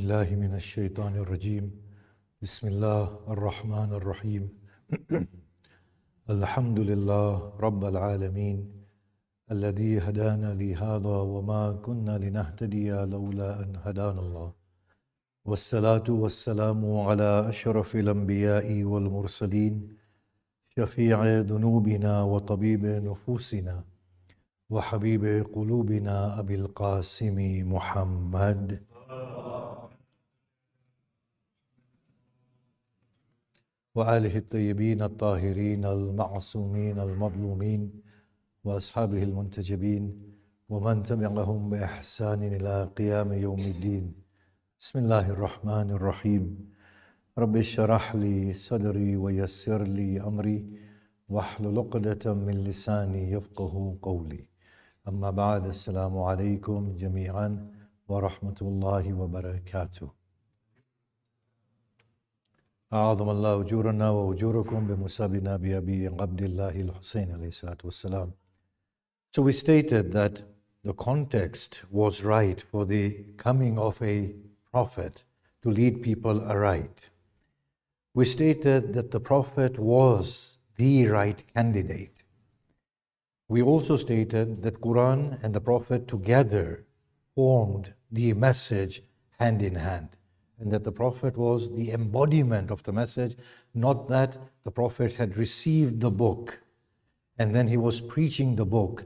بالله من الشيطان الرجيم بسم الله الرحمن الرحيم الحمد لله رب العالمين الذي هدانا لهذا وما كنا لنهتدي لولا أن هدانا الله والصلاة والسلام على أشرف الأنبياء والمرسلين شفيع ذنوبنا وطبيب نفوسنا وحبيب قلوبنا أبي القاسم محمد وآله الطيبين الطاهرين المعصومين المظلومين وأصحابه المنتجبين ومن تبعهم بإحسان إلى قيام يوم الدين بسم الله الرحمن الرحيم رب اشرح لي صدري ويسر لي أمري واحلل عقدة من لساني يفقه قولي أما بعد السلام عليكم جميعا ورحمة الله وبركاته أعظم الله أجورنا وأجوركم بمسابنا بأبي عبد الله الحسين عليه الصلاة والسلام. So we stated that the context was right for the coming of a prophet to lead people aright. We stated that the prophet was the right candidate. We also stated that Quran and the prophet together formed the message hand in hand, and that the prophet was the embodiment of the message, not that the prophet had received the book and then he was preaching the book.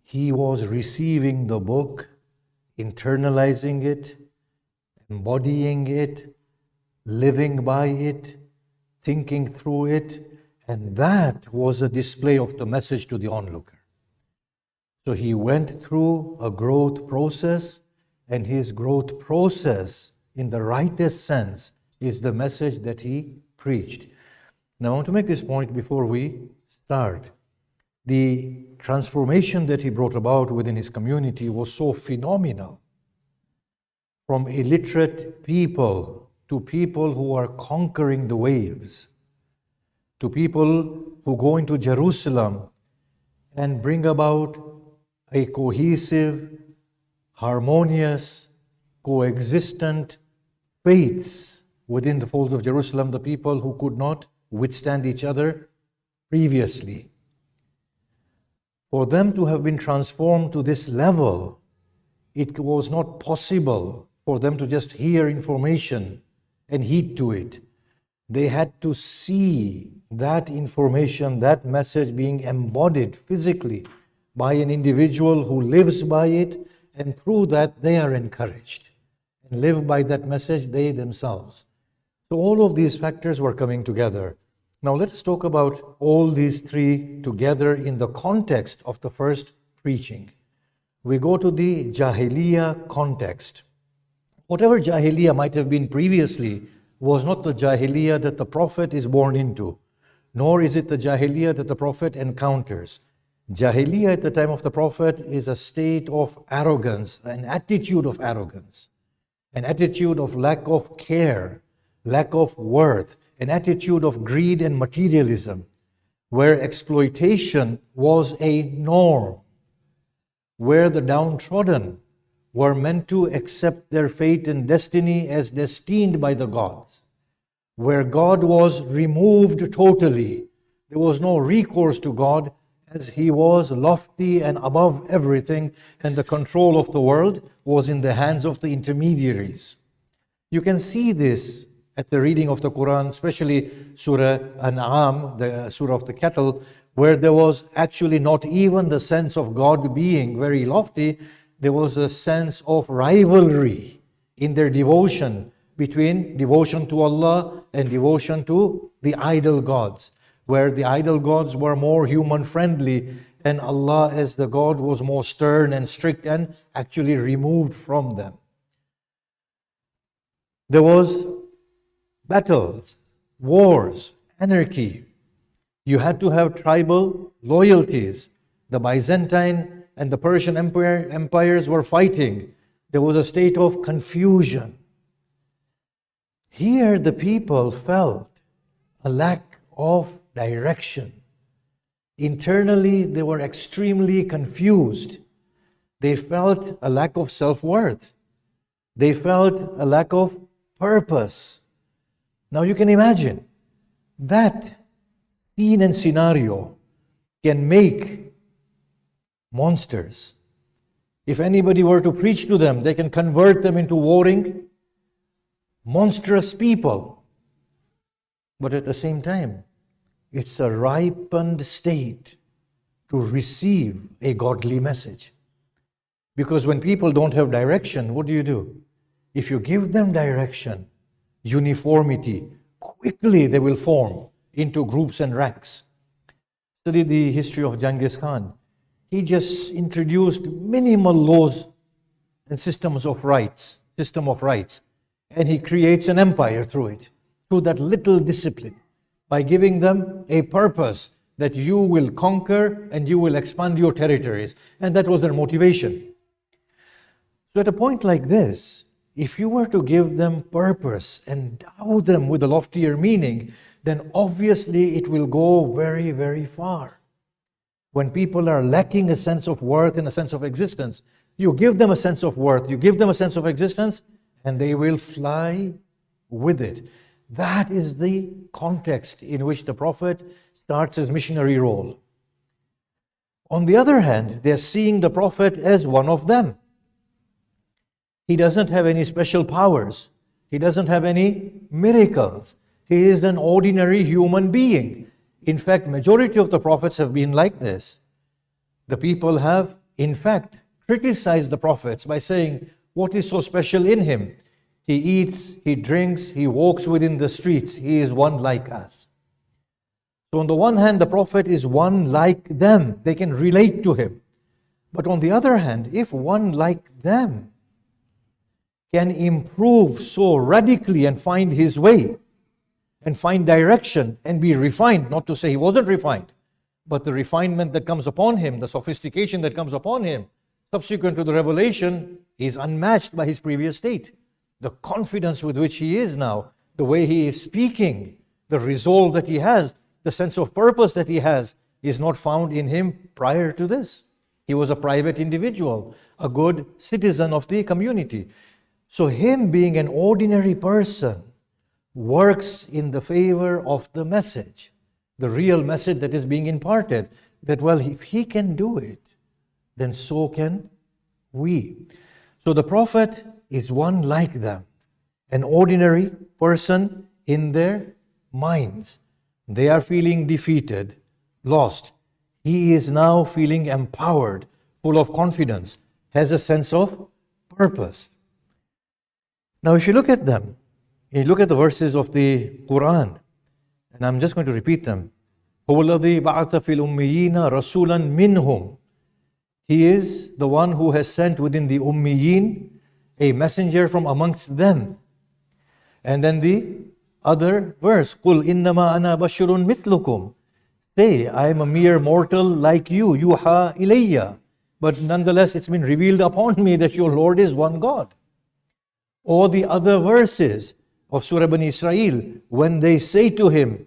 He was receiving the book, internalizing it, embodying it, living by it, thinking through it, and that was a display of the message to the onlooker. So he went through a growth process, and his growth process, in the rightest sense, is the message that he preached. Now I want to make this point before we start. The transformation that he brought about within his community was so phenomenal. From illiterate people to people who are conquering the waves, to people who go into Jerusalem and bring about a cohesive, harmonious, coexistent faiths within the fold of Jerusalem, the people who could not withstand each other previously. For them to have been transformed to this level, it was not possible for them to just hear information and heed to it. They had to see that information, that message being embodied physically by an individual who lives by it, and through that they are encouraged and live by that message they themselves. So all of these factors were coming together. Now let us talk about all these three together in the context of the first preaching. We go to the Jahiliyyah context. Whatever Jahiliyyah might have been previously was not the Jahiliyyah that the Prophet is born into, nor is it the Jahiliyyah that the Prophet encounters. Jahiliyyah at the time of the Prophet is a state of arrogance, an attitude of arrogance, an attitude of lack of care, lack of worth, an attitude of greed and materialism, where exploitation was a norm, where the downtrodden were meant to accept their fate and destiny as destined by the gods, where God was removed totally. There was no recourse to God, as he was lofty and above everything, and the control of the world was in the hands of the intermediaries. You can see this at the reading of the Quran, especially Surah An'am, the Surah of the cattle, where there was actually not even the sense of God being very lofty. There was a sense of rivalry in their devotion, between devotion to Allah and devotion to the idol gods, where the idol gods were more human-friendly and Allah as the God was more stern and strict and actually removed from them. There was battles, wars, anarchy. You had to have tribal loyalties. The Byzantine and the Persian empires were fighting. There was a state of confusion. Here the people felt a lack of direction. Internally, they were extremely confused. They felt a lack of self-worth. They felt a lack of purpose. Now you can imagine that scene and scenario can make monsters. If anybody were to preach to them, they can convert them into warring, monstrous people. But at the same time, it's a ripened state to receive a godly message. Because when people don't have direction, what do? If you give them direction, uniformity, quickly they will form into groups and ranks. Study the history of Genghis Khan. He just introduced minimal laws and system of rights, and he creates an empire through it, through that little discipline, by giving them a purpose that you will conquer and you will expand your territories. And that was their motivation. So at a point like this, if you were to give them purpose and endow them with a loftier meaning, then obviously it will go very, very far. When people are lacking a sense of worth and a sense of existence, you give them a sense of worth, you give them a sense of existence, and they will fly with it. That is the context in which the Prophet starts his missionary role. On the other hand, they're seeing the Prophet as one of them. He doesn't have any special powers. He doesn't have any miracles. He is an ordinary human being. In fact, majority of the prophets have been like this. The people have, in fact, criticized the prophets by saying, what is so special in him? He eats, he drinks, he walks within the streets. He is one like us. So on the one hand, the prophet is one like them. They can relate to him. But on the other hand, if one like them can improve so radically and find his way, and find direction and be refined, not to say he wasn't refined, but the refinement that comes upon him, the sophistication that comes upon him, subsequent to the revelation, is unmatched by his previous state. The confidence with which he is now, the way he is speaking, the resolve that he has, the sense of purpose that he has, is not found in him prior to this. He was a private individual, a good citizen of the community. So him being an ordinary person works in the favor of the message, the real message that is being imparted, that, well, if he can do it, then so can we. So the Prophet is one like them, an ordinary person in their minds. They are feeling defeated, lost. He is now feeling empowered, full of confidence, has a sense of purpose. Now if you look at them, you look at the verses of the Quran, and I'm just going to repeat them. هُوَ الَّذِي بَعَثَ فِي الْأُمِّيِّينَ رَسُولًا مِّنْهُمْ. He is the one who has sent within the Ummiyin a messenger from amongst them. And then the other verse, قُلْ إِنَّمَا أَنَا بَشَرٌ مِثْلُكُمْ. Say, I am a mere mortal like you, يُوحَى إِلَيَّ. But nonetheless, it's been revealed upon me that your Lord is one God. Or the other verses of Surah Bani Israel, when they say to him,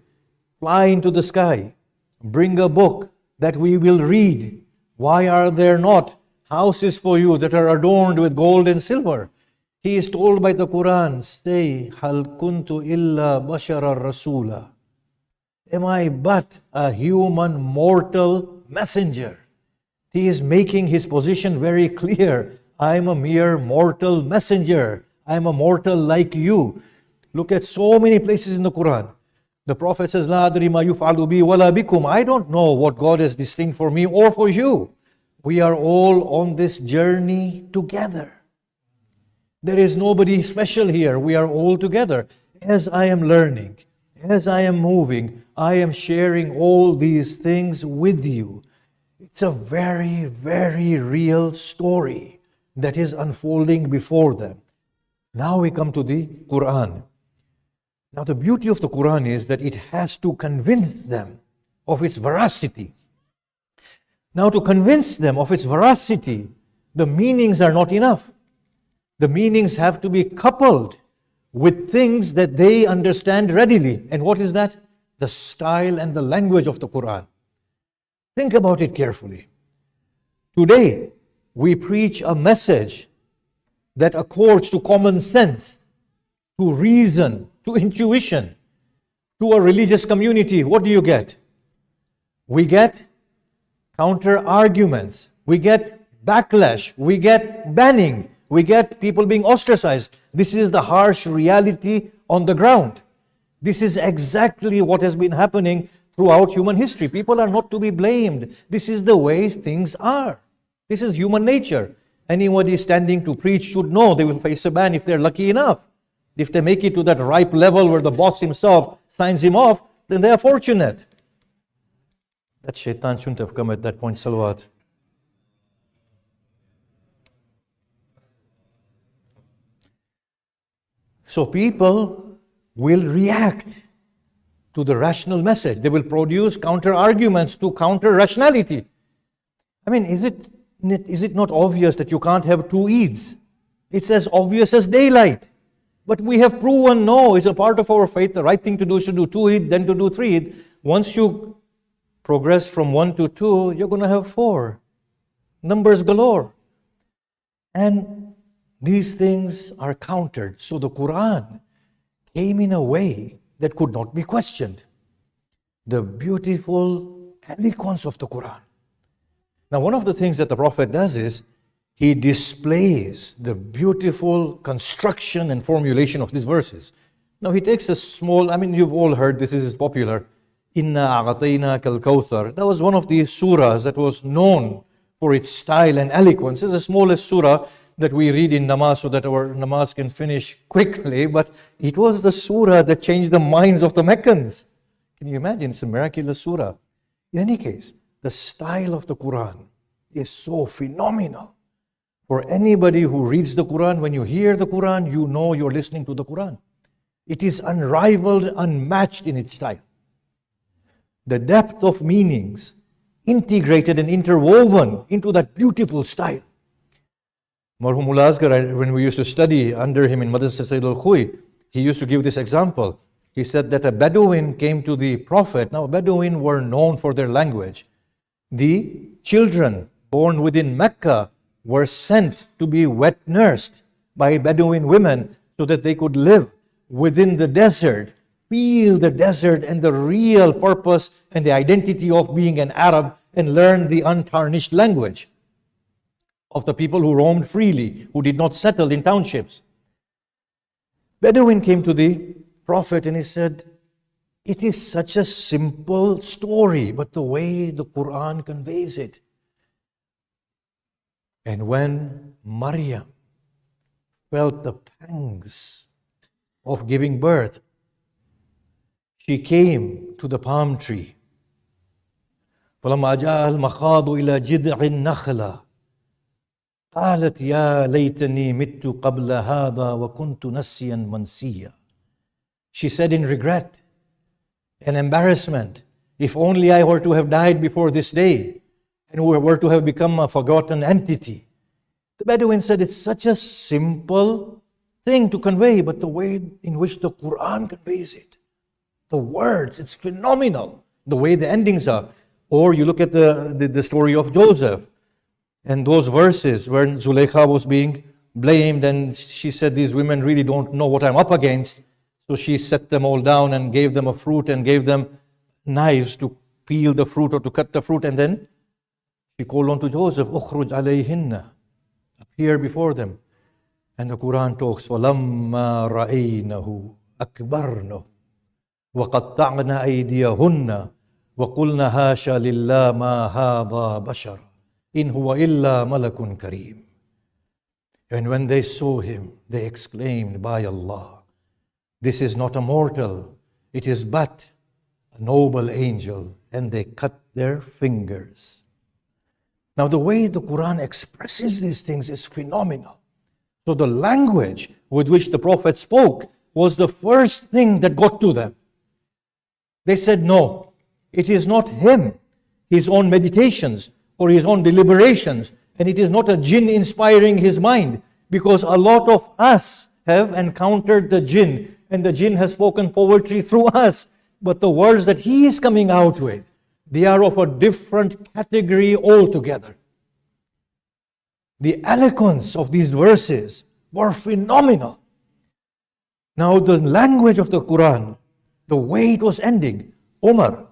fly into the sky, bring a book that we will read. Why are there not houses for you that are adorned with gold and silver? He is told by the Quran, say, هَلْ كُنْتُ إِلَّا بَشَرًا رَسُولًا. Am I but a human mortal messenger? He is making his position very clear. I am a mere mortal messenger. I am a mortal like you. Look at so many places in the Quran. The Prophet says, لَا أَدْرِي مَا يُفْعَلُ بِي وَلَا بِكُمْ. I don't know what God has destined for me or for you. We are all on this journey together. There is nobody special here. We are all together. As I am learning, as I am moving, I am sharing all these things with you. It's a very, very real story that is unfolding before them. Now we come to the Quran. Now the beauty of the Quran is that it has to convince them of its veracity. Now to convince them of its veracity, the meanings are not enough. The meanings have to be coupled with things that they understand readily. And what is that? The style and the language of the Quran. Think about it carefully. Today, we preach a message that accords to common sense, to reason, to intuition, to a religious community, what do you get? We get counter arguments, we get backlash, we get banning, we get people being ostracized. This is the harsh reality on the ground. This is exactly what has been happening throughout human history. People are not to be blamed. This is the way things are. This is human nature. Anybody standing to preach should know they will face a ban if they're lucky enough. If they make it to that ripe level where the boss himself signs him off, then they are fortunate. That shaitan shouldn't have come at that point, salawat. So people will react to the rational message. They will produce counter arguments to counter rationality. I mean, is it not obvious that you can't have two Eids? It's as obvious as daylight. But we have proven no, it's a part of our faith. The right thing to do is to do two Eid, then to do three Eid. Once you progress from 1 to 2, you're going to have 4. Numbers galore. And these things are countered. So the Quran came in a way that could not be questioned. The beautiful eloquence of the Quran. Now, one of the things that the Prophet does is he displays the beautiful construction and formulation of these verses. Now, he takes a small, you've all heard this is popular. Inna a'ataynaka al-kawthar. That was one of the surahs that was known for its style and eloquence. It's the smallest surah that we read in namaz so that our namaz can finish quickly, but it was the surah that changed the minds of the Meccans. Can you imagine? It's a miraculous surah. In any case, the style of the Quran is so phenomenal. For anybody who reads the Quran, when you hear the Quran, you know you're listening to the Quran. It is unrivaled, unmatched in its style. The depth of meanings integrated and interwoven into that beautiful style. Marhum Azgar, when we used to study under him in Madrasa Sayyid al-Khuy, he used to give this example. He said that a Bedouin came to the Prophet. Now, Bedouin were known for their language. The children born within Mecca were sent to be wet nursed by Bedouin women so that they could live within the desert, feel the desert and the real purpose and the identity of being an Arab, and learn the untarnished language of the people who roamed freely, who did not settle in townships. Bedouin came to the Prophet and he said, it is such a simple story, but the way the Quran conveys it. And when Maryam felt the pangs of giving birth, she came to the palm tree. فَلَمَّا جَاءَ الْمَخَاضُ إِلَى جِذْعِ النَّخْلَةِ قالت يا ليتني مت قبل هذا وكنت نسيا منسيا. She said in regret and embarrassment, if only I were to have died before this day and were to have become a forgotten entity. The Bedouin said it's such a simple thing to convey, but the way in which the Quran conveys it, the words, it's phenomenal, the way the endings are. Or you look at the story of Joseph, and those verses where Zulaykha was being blamed and she said, these women really don't know what I'm up against. So she set them all down and gave them a fruit and gave them knives to peel the fruit or to cut the fruit. And then she called on to Joseph, "Ukhruj alayhinna," appear before them. And the Quran talks, وَلَمَّا رَأَيْنَهُ أَكْبَرْنَهُ وَقَطَّعْنَا أَيْدِيَهُنَّ وَقُلْنَا هَاشَ لِلَّهِ مَا هَذَا بَشَرٌ إِنْ هُوَ إِلَّا مَلَكٌ كَرِيمٌ. And when they saw him, they exclaimed, by Allah, this is not a mortal, it is but a noble angel. And they cut their fingers. Now the way the Quran expresses these things is phenomenal. So the language with which the Prophet spoke was the first thing that got to them. They said, no, it is not him, his own meditations or his own deliberations, and it is not a jinn inspiring his mind, because a lot of us have encountered the jinn, and the jinn has spoken poetry through us. But the words that he is coming out with, they are of a different category altogether. The eloquence of these verses were phenomenal. Now the language of the Quran, the way it was ending, Umar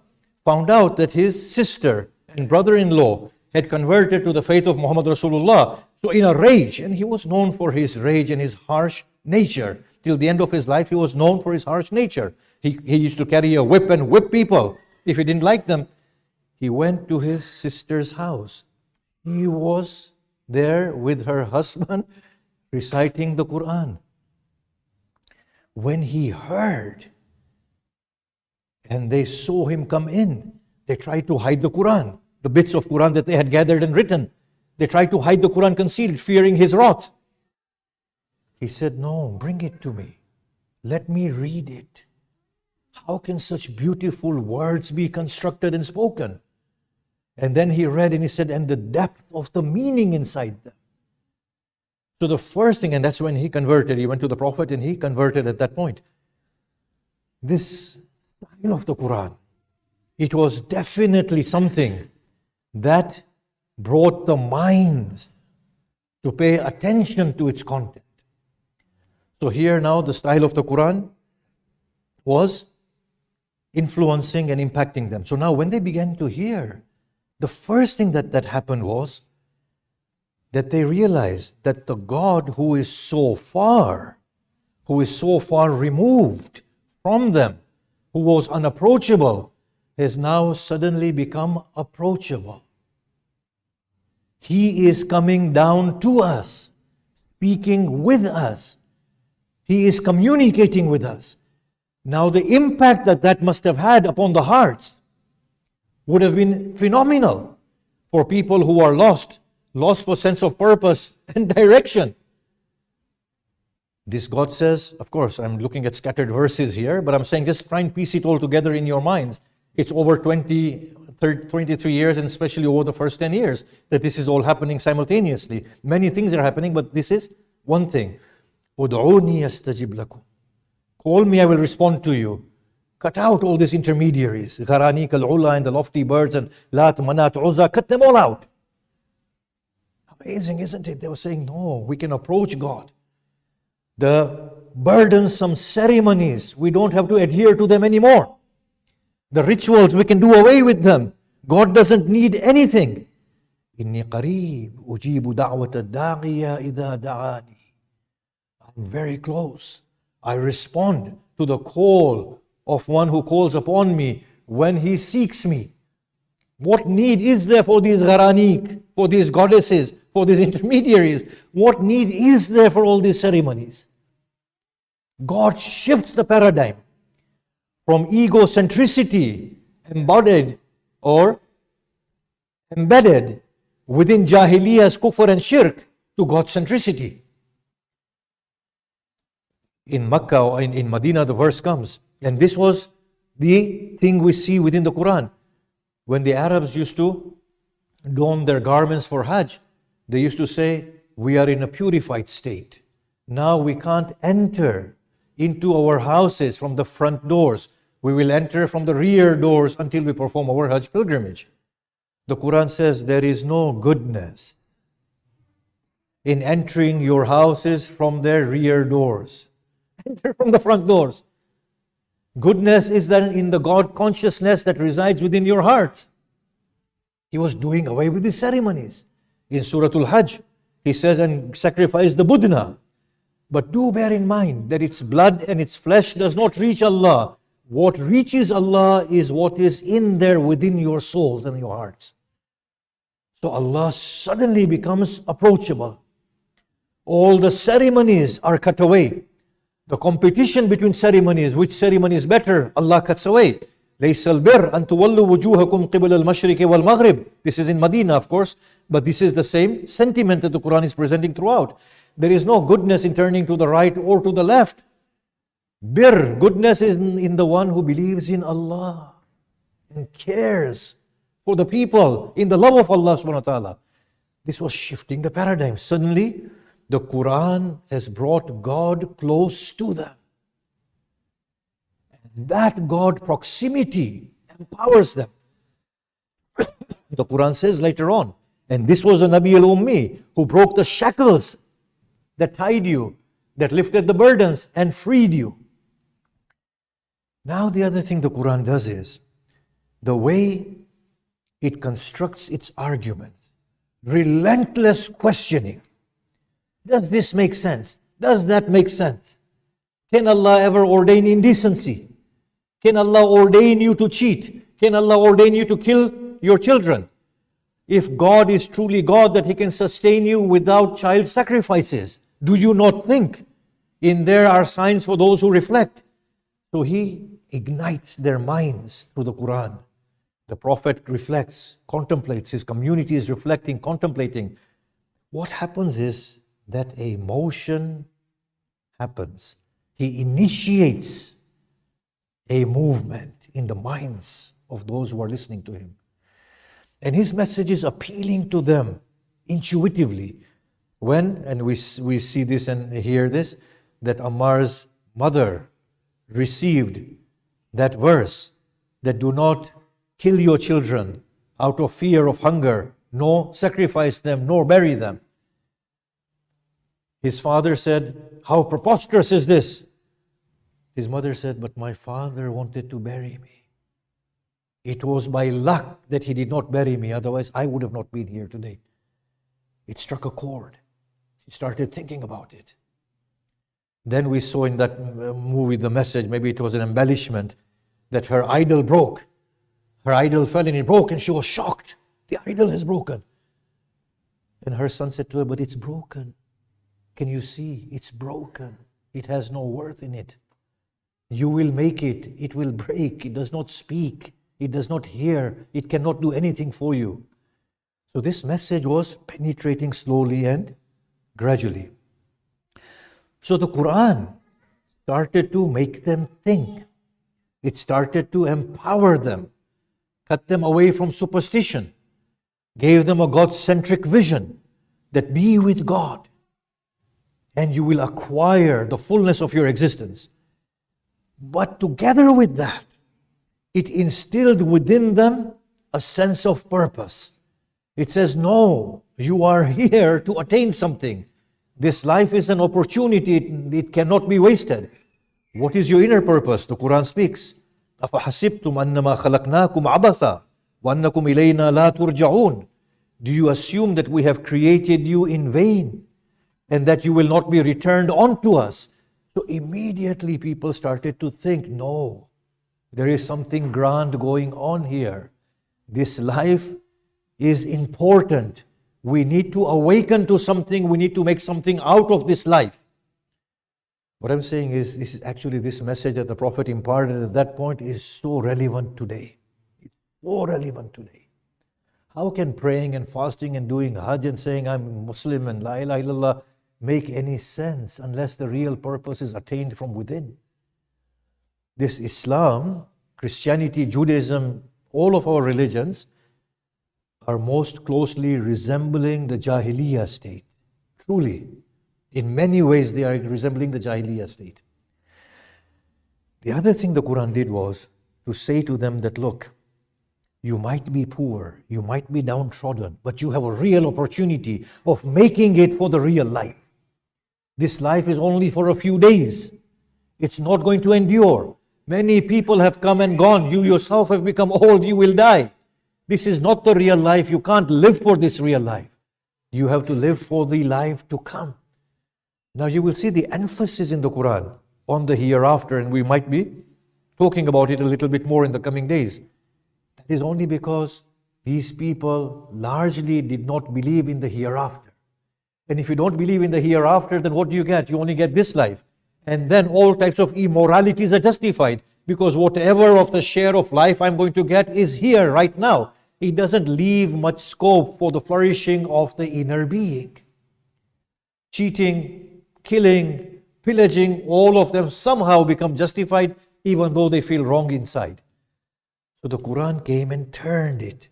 found out that his sister and brother-in-law had converted to the faith of Muhammad Rasulullah. So in a rage, and he was known for his rage and his harsh nature. Till the end of his life, he was known for his harsh nature. He used to carry a whip and whip people if he didn't like them. He went to his sister's house. He was there with her husband reciting the Quran. When he heard and they saw him come in, they tried to hide the Quran, the bits of Quran that they had gathered and written. They tried to hide the Quran concealed, fearing his wrath. He said, no, bring it to me. Let me read it. How can such beautiful words be constructed and spoken? And then he read and he said, and the depth of the meaning inside them. So the first thing, and that's when he converted, he went to the Prophet and he converted at that point. This style of the Quran, it was definitely something that brought the minds to pay attention to its content. So here now the style of the Quran was influencing and impacting them. So now when they began to hear, the first thing that happened was that they realized that the God who is so far removed from them, who was unapproachable, has now suddenly become approachable. He is coming down to us, speaking with us. He is communicating with us. Now the impact that must have had upon the hearts would have been phenomenal for people who are lost for sense of purpose and direction. This God says, of course, I'm looking at scattered verses here, but I'm saying just try and piece it all together in your minds. It's over 23 years, and especially over the first 10 years, that this is all happening simultaneously. Many things are happening, but this is one thing. Ud'uni astajib lakum. Call me, I will respond to you. Cut out all these intermediaries. Gharanik al-Ula and the lofty birds and Lat, Manat, Uzza. Cut them all out. Amazing, isn't it? They were saying, no, we can approach God. The burdensome ceremonies, we don't have to adhere to them anymore. The rituals, we can do away with them. God doesn't need anything. Inni qareeb, ujibu da'wat ad-da'iya idha da'ani. I'm very close. I respond to the call of one who calls upon me when he seeks me. What need is there for these gharanik, for these goddesses, for these intermediaries? What need is there for all these ceremonies? God shifts the paradigm from egocentricity embodied or embedded within Jahiliyyah's kufr and shirk to God centricity. In Makkah or in Medina, the verse comes, and this was the thing we see within the Quran. When the Arabs used to don their garments for Hajj, they used to say, we are in a purified state. Now we can't enter into our houses from the front doors. We will enter from the rear doors until we perform our Hajj pilgrimage. The Quran says there is no goodness in entering your houses from their rear doors. Enter from the front doors. Goodness is then in the God consciousness that resides within your hearts. He was doing away with these ceremonies. In Surah Al-Hajj, he says, and sacrifice the Buddha. But do bear in mind that its blood and its flesh does not reach Allah. What reaches Allah is what is in there within your souls and your hearts. So Allah suddenly becomes approachable. All the ceremonies are cut away. The competition between ceremonies, which ceremony is better, Allah cuts away. لَيْسَ الْبِرْ أَن تُوَلُّوا وُجُوهَكُمْ قِبَلَ الْمَشْرِقِ وَالْمَغْرِبِ. This is in Medina, of course, but this is the same sentiment that the Quran is presenting throughout. There is no goodness in turning to the right or to the left. Bir, goodness is in the one who believes in Allah and cares for the people in the love of Allah subhanahu wa ta'ala. This was shifting the paradigm. Suddenly, the Quran has brought God close to them. And that God proximity empowers them. The Quran says later on, and this was a Nabi al-Ummi who broke the shackles that tied you, that lifted the burdens and freed you. Now the other thing the Quran does is, the way it constructs its arguments, relentless questioning. Does this make sense? Does that make sense? Can Allah ever ordain indecency? Can Allah ordain you to cheat? Can Allah ordain you to kill your children? If God is truly God, that He can sustain you without child sacrifices, do you not think? In there are signs for those who reflect. So He ignites their minds through the Quran. The Prophet reflects, contemplates, his community is reflecting, contemplating. What happens is that a motion happens. He initiates a movement in the minds of those who are listening to him. And his message is appealing to them intuitively. When, and we see this and hear this, that Ammar's mother received that verse, that do not kill your children out of fear of hunger, nor sacrifice them, nor bury them. His father said, how preposterous is this? His mother said, but my father wanted to bury me. It was by luck that he did not bury me, otherwise I would have not been here today. It struck a chord. She started thinking about it. Then we saw in that movie, The Message, maybe it was an embellishment, that her idol broke. Her idol fell and it broke, and she was shocked. The idol has broken. And her son said to her, but it's broken. Can you see? It's broken. It has no worth in it. You will make it. It will break. It does not speak. It does not hear. It cannot do anything for you. So this message was penetrating slowly and gradually. So the Quran started to make them think. It started to empower them, cut them away from superstition, gave them a God-centric vision that be with God and you will acquire the fullness of your existence. But together with that, it instilled within them a sense of purpose. It says, no, you are here to attain something. This life is an opportunity, it cannot be wasted. What is your inner purpose? The Quran speaks. أَفَحَسِبْتُمْ أَنَّمَا خَلَقْنَاكُمْ عَبَثًا وَأَنَّكُمْ إِلَيْنَا لَا تُرْجَعُونَ. Do you assume that we have created you in vain and that you will not be returned unto us? So immediately people started to think, no, there is something grand going on here. This life is important. We need to awaken to something. We need to make something out of this life. What I'm saying is, this message that the Prophet imparted at that point is so relevant today. It's so relevant today. How can praying and fasting and doing Hajj and saying I'm Muslim and La ilaha illallah make any sense unless the real purpose is attained from within? This Islam, Christianity, Judaism, all of our religions are most closely resembling the Jahiliyyah state. Truly, in many ways they are resembling the Jahiliyyah state. The other thing the Quran did was to say to them that, look, you might be poor, you might be downtrodden, but you have a real opportunity of making it for the real life. This life is only for a few days. It's not going to endure. Many people have come and gone. You yourself have become old, you will die. This is not the real life. You can't live for this real life. You have to live for the life to come. Now you will see the emphasis in the Quran on the hereafter, and we might be talking about it a little bit more in the coming days. That is only because these people largely did not believe in the hereafter. And if you don't believe in the hereafter, then what do you get? You only get this life. And then all types of immoralities are justified, because whatever of the share of life I'm going to get is here right now. It doesn't leave much scope for the flourishing of the inner being. Cheating, killing, pillaging, all of them somehow become justified even though they feel wrong inside. So the Quran came and turned it.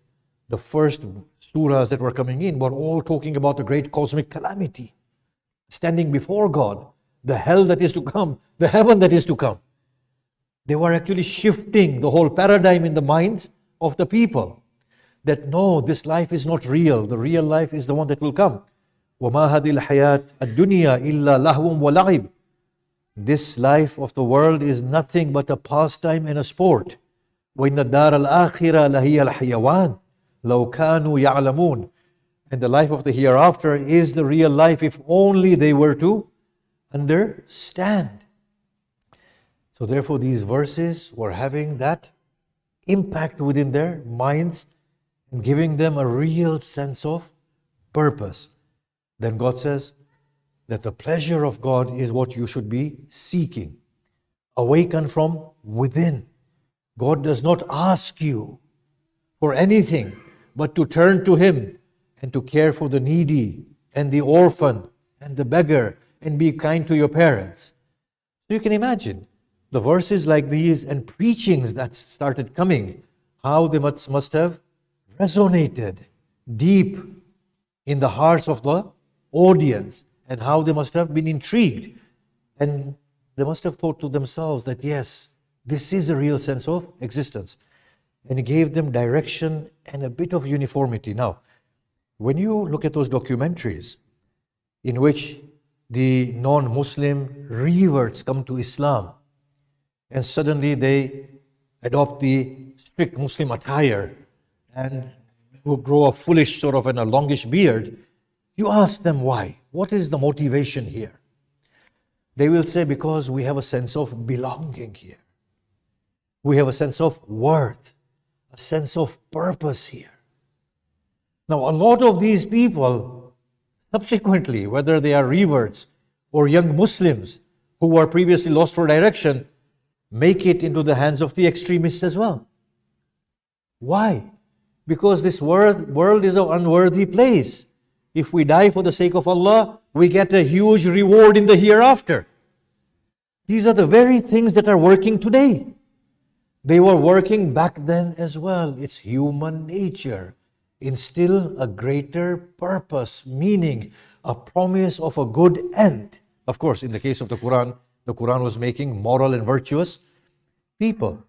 The first surahs that were coming in were all talking about the great cosmic calamity, standing before God, the hell that is to come, the heaven that is to come. They were actually shifting the whole paradigm in the minds of the people, that no, this life is not real. The real life is the one that will come. وَمَا هَذِي الْحَيَاةِ الدُّنْيَا إِلَّا لَهْوٌ وَلَعِبٌ. This life of the world is nothing but a pastime and a sport. وَإِنَّ الدَّارَ الْآخِرَةَ لَهِيَ الْحَيَوَانِ لَوْ كَانُوا يَعْلَمُونَ. And the life of the hereafter is the real life if only they were to understand. So therefore these verses were having that impact within their minds and giving them a real sense of purpose. Then God says that the pleasure of God is what you should be seeking. Awaken from within. God does not ask you for anything but to turn to Him and to care for the needy and the orphan and the beggar and be kind to your parents. So you can imagine the verses like these and preachings that started coming, how they must have resonated deep in the hearts of the audience, and how they must have been intrigued, and they must have thought to themselves that yes, this is a real sense of existence. And it gave them direction and a bit of uniformity. Now, when you look at those documentaries in which the non-Muslim reverts come to Islam and suddenly they adopt the strict Muslim attire and grow a foolish sort of and a longish beard, you ask them why. What is the motivation here? They will say, because we have a sense of belonging here. We have a sense of worth, a sense of purpose here. Now, a lot of these people, subsequently, whether they are reverts or young Muslims who were previously lost for direction, make it into the hands of the extremists as well. Why? Because this world is an unworthy place. If we die for the sake of Allah, we get a huge reward in the hereafter. These are the very things that are working today. They were working back then as well. It's human nature. Instill a greater purpose, meaning a promise of a good end. Of course, in the case of the Quran was making moral and virtuous people.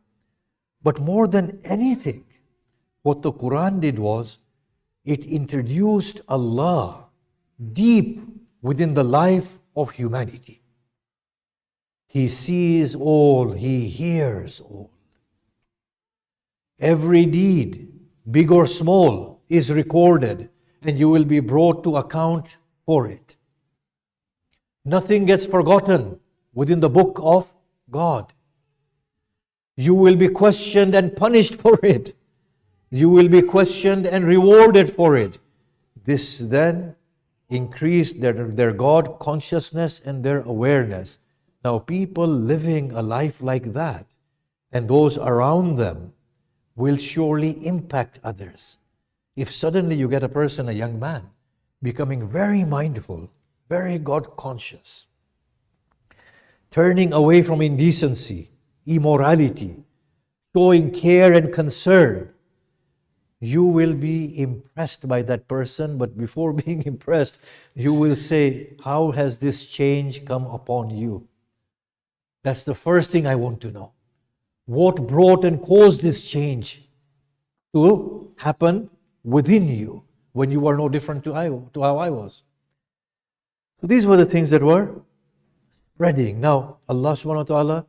But more than anything, what the Quran did was, it introduced Allah deep within the life of humanity. He sees all, He hears all. Every deed, big or small, is recorded, and you will be brought to account for it. Nothing gets forgotten within the book of God. You will be questioned and punished for it. You will be questioned and rewarded for it. This then increased their God consciousness and their awareness. Now, people living a life like that and those around them will surely impact others. If suddenly you get a person, a young man, becoming very mindful, very God conscious, turning away from indecency, immorality, showing care and concern, you will be impressed by that person, but before being impressed, you will say, how has this change come upon you? That's the first thing I want to know. What brought and caused this change to happen within you when you were no different to how I was? So these were the things that were spreading. Now, Allah subhanahu wa ta'ala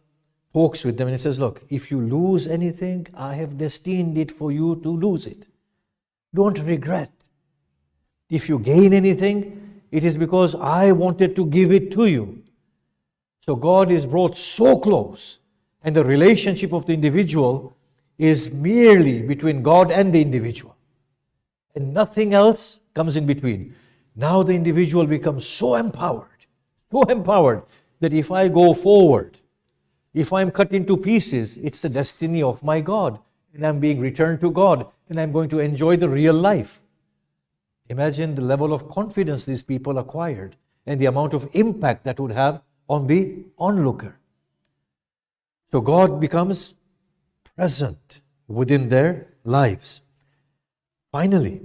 talks with them and He says, look, if you lose anything, I have destined it for you to lose it. Don't regret. If you gain anything, it is because I wanted to give it to you. So God is brought so close, and the relationship of the individual is merely between God and the individual. And nothing else comes in between. Now the individual becomes so empowered that if I go forward, if I'm cut into pieces, it's the destiny of my God, and I'm being returned to God, and I'm going to enjoy the real life. Imagine the level of confidence these people acquired and the amount of impact that would have on the onlooker. So God becomes present within their lives. Finally,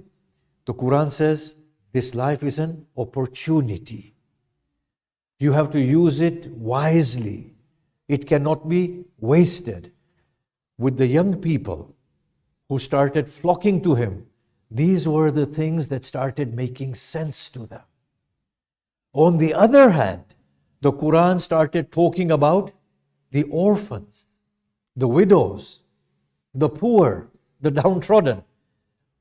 the Quran says this life is an opportunity. You have to use it wisely. It cannot be wasted. With the young people who started flocking to Him, these were the things that started making sense to them. On the other hand, the Quran started talking about the orphans, the widows, the poor, the downtrodden.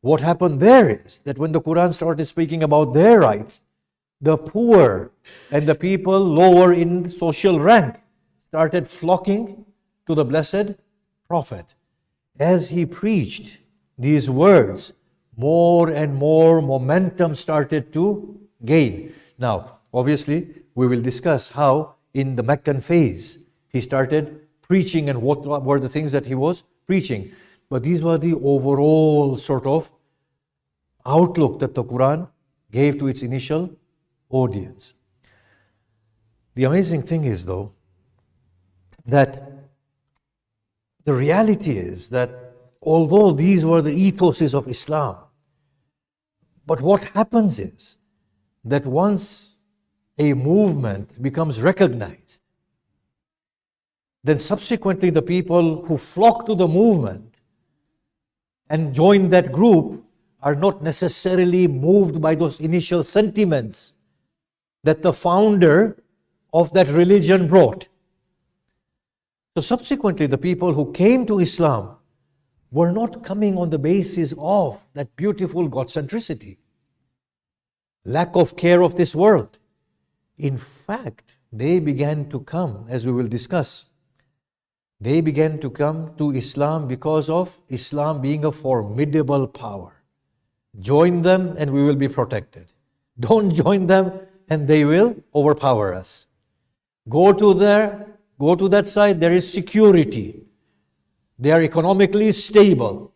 What happened there is that when the Quran started speaking about their rights, the poor and the people lower in social rank started flocking to the blessed Prophet. As he preached these words, more and more momentum started to gain. Now, obviously, we will discuss how in the Meccan phase he started preaching and what were the things that he was preaching. But these were the overall sort of outlook that the Quran gave to its initial audience. The amazing thing is, though, that the reality is that although these were the ethoses of Islam, but what happens is that once a movement becomes recognized, then subsequently the people who flock to the movement and join that group are not necessarily moved by those initial sentiments that the founder of that religion brought. So subsequently the people who came to Islam were not coming on the basis of that beautiful God-centricity, lack of care of this world. In fact, they began to come, as we will discuss, they began to come to Islam because of Islam being a formidable power. Join them and we will be protected. Don't join them and they will overpower us. Go to that side, there is security. They are economically stable.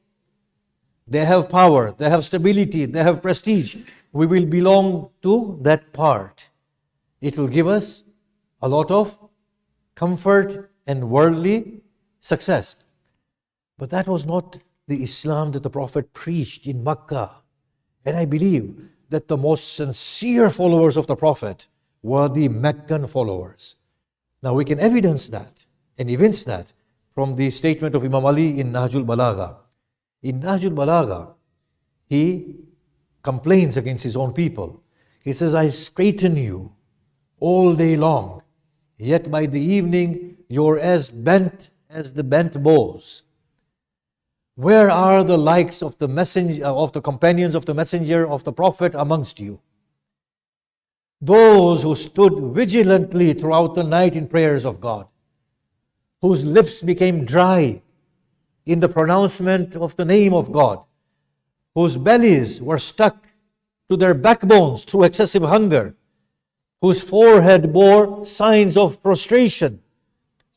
They have power, they have stability, they have prestige. We will belong to that part. It will give us a lot of comfort and worldly success. But that was not the Islam that the Prophet preached in Makkah. And I believe that the most sincere followers of the Prophet were the Meccan followers. Now we can evidence that and evince that from the statement of Imam Ali in Nahjul Balagha. In Nahjul Balagha, he complains against his own people. He says, I straighten you all day long, yet by the evening you're as bent as the bent bows. Where are the likes of the messenger, of the companions of the messenger of the Prophet amongst you? Those who stood vigilantly throughout the night in prayers of God, whose lips became dry in the pronouncement of the name of God, whose bellies were stuck to their backbones through excessive hunger, whose forehead bore signs of prostration,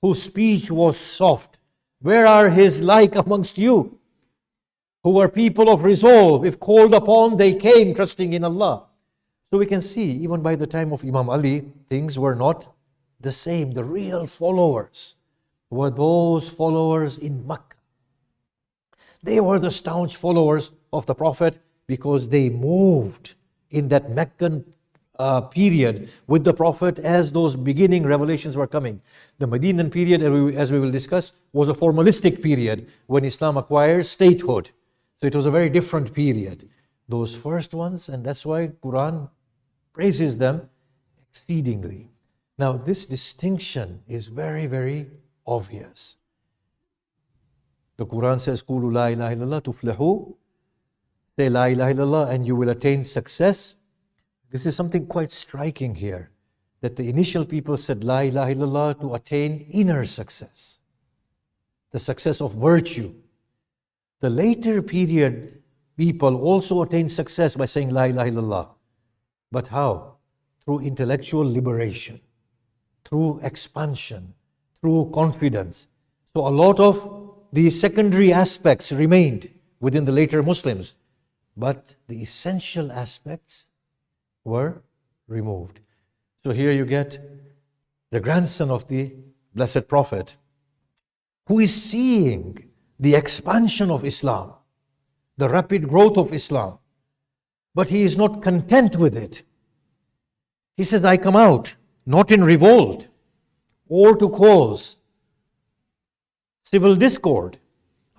whose speech was soft. Where are his like amongst you? Who were people of resolve. If called upon, they came trusting in Allah. So we can see, even by the time of Imam Ali, things were not the same. The real followers were those followers in Makkah. They were the staunch followers of the Prophet because they moved in that Meccan period with the Prophet as those beginning revelations were coming. The Medinan period, as we will discuss, was a formalistic period when Islam acquired statehood. So it was a very different period. Those first ones, and that's why Quran praises them exceedingly. Now this distinction is very, very obvious. The Quran says, Qulu la ilaha illallah tuflihu. Say la ilaha illallah and you will attain success. This is something quite striking here, that the initial people said la ilaha illallah to attain inner success, the success of virtue. The later period people also attained success by saying la ilaha illallah. But how? Through intellectual liberation, through expansion, through confidence. So a lot of the secondary aspects remained within the later Muslims, but the essential aspects were removed. So here you get the grandson of the Blessed Prophet, who is seeing the expansion of Islam, the rapid growth of Islam, but he is not content with it. He says, I come out not in revolt or to cause civil discord.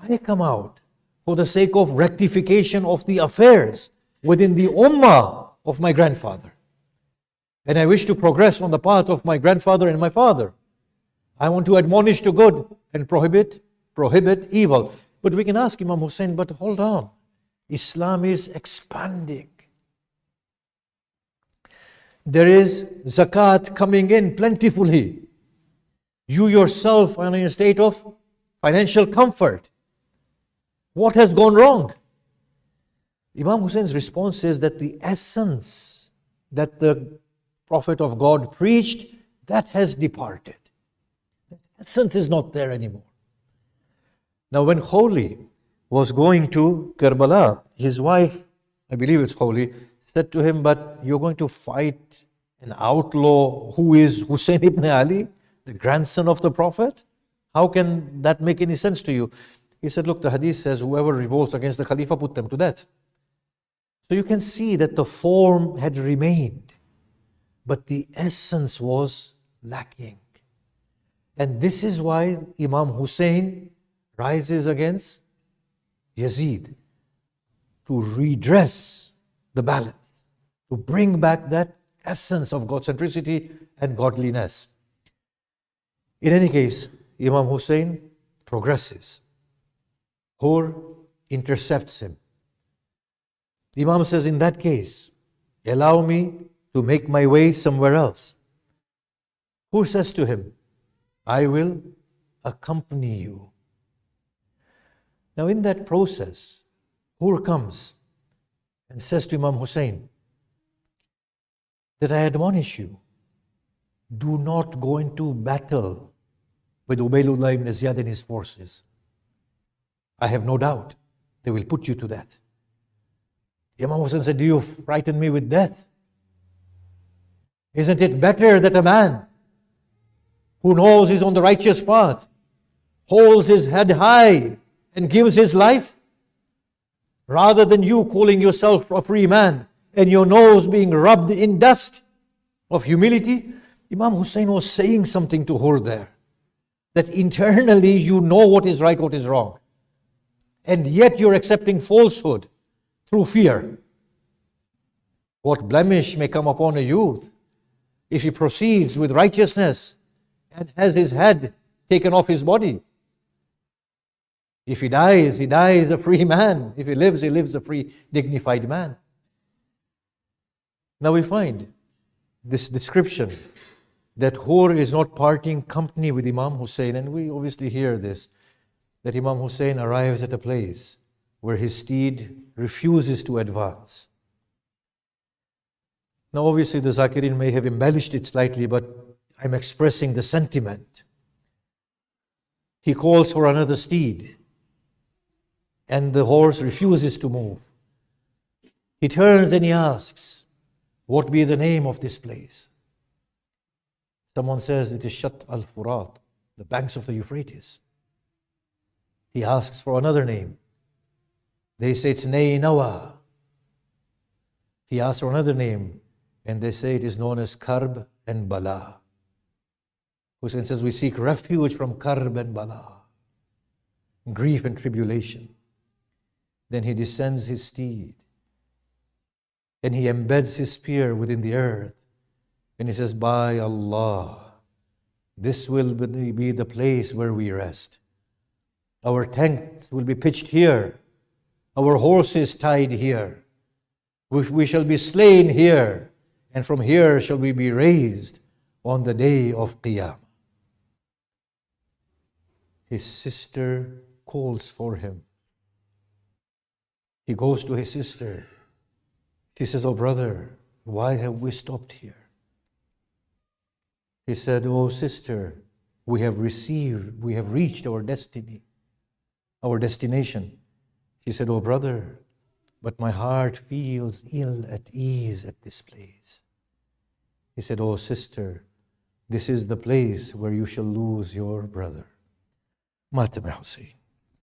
I come out for the sake of rectification of the affairs within the ummah of my grandfather. And I wish to progress on the path of my grandfather and my father. I want to admonish to good and prohibit evil. But we can ask Imam Hussein, but hold on. Islam is expanding. There is zakat coming in plentifully. You yourself are in a state of financial comfort. What has gone wrong? Imam Hussein's response is that the essence that the Prophet of God preached, that has departed. The essence is not there anymore. Now when Khawli was going to Karbala, his wife, I believe it's Khawli, said to him, but you're going to fight an outlaw who is Hussein ibn Ali, the grandson of the Prophet? How can that make any sense to you? He said, look, the hadith says, whoever revolts against the Khalifa, put them to death. So you can see that the form had remained, but the essence was lacking. And this is why Imam Hussein rises against Yazid, to redress the balance, to bring back that essence of God-centricity and godliness. In any case, Imam Hussein progresses. Hur intercepts him. The Imam says, in that case, allow me to make my way somewhere else. Hur says to him, I will accompany you. Now in that process, Hur comes and says to Imam Hussein, that I admonish you, do not go into battle with Ubaydullah ibn Ziyad and his forces. I have no doubt they will put you to death. Imam Hussein said, do you frighten me with death? Isn't it better that a man who knows he's on the righteous path, holds his head high and gives his life, rather than you calling yourself a free man and your nose being rubbed in dust of humility? Imam Hussein was saying something to Hur there, that internally you know what is right, what is wrong, and yet you're accepting falsehood through fear. What blemish may come upon a youth if he proceeds with righteousness and has his head taken off his body? If he dies a free man. If he lives a free, dignified man. Now we find this description that Hur is not parting company with Imam Hussein, and we obviously hear this, that Imam Hussein arrives at a place where his steed refuses to advance. Now obviously the Zakirin may have embellished it slightly, but I'm expressing the sentiment. He calls for another steed, and the horse refuses to move. He turns and he asks, what be the name of this place? Someone says it is Shat al-Furat, the banks of the Euphrates. He asks for another name. They say it's Nainawa. He asks for another name, and they say it is known as Karb and Bala. Hussein says we seek refuge from Karb and Bala, grief and tribulation. Then he descends his steed, and he embeds his spear within the earth, and he says, by Allah, this will be the place where we rest. Our tents will be pitched here, our horses tied here. We shall be slain here, and from here shall we be raised on the day of Qiyamah. His sister calls for him. He goes to his sister. She says, oh brother, why have we stopped here? He said, oh sister, we have reached our destiny, our destination. She said, oh brother, but my heart feels ill at ease at this place. He said, oh sister, this is the place where you shall lose your brother. Matam Hussein.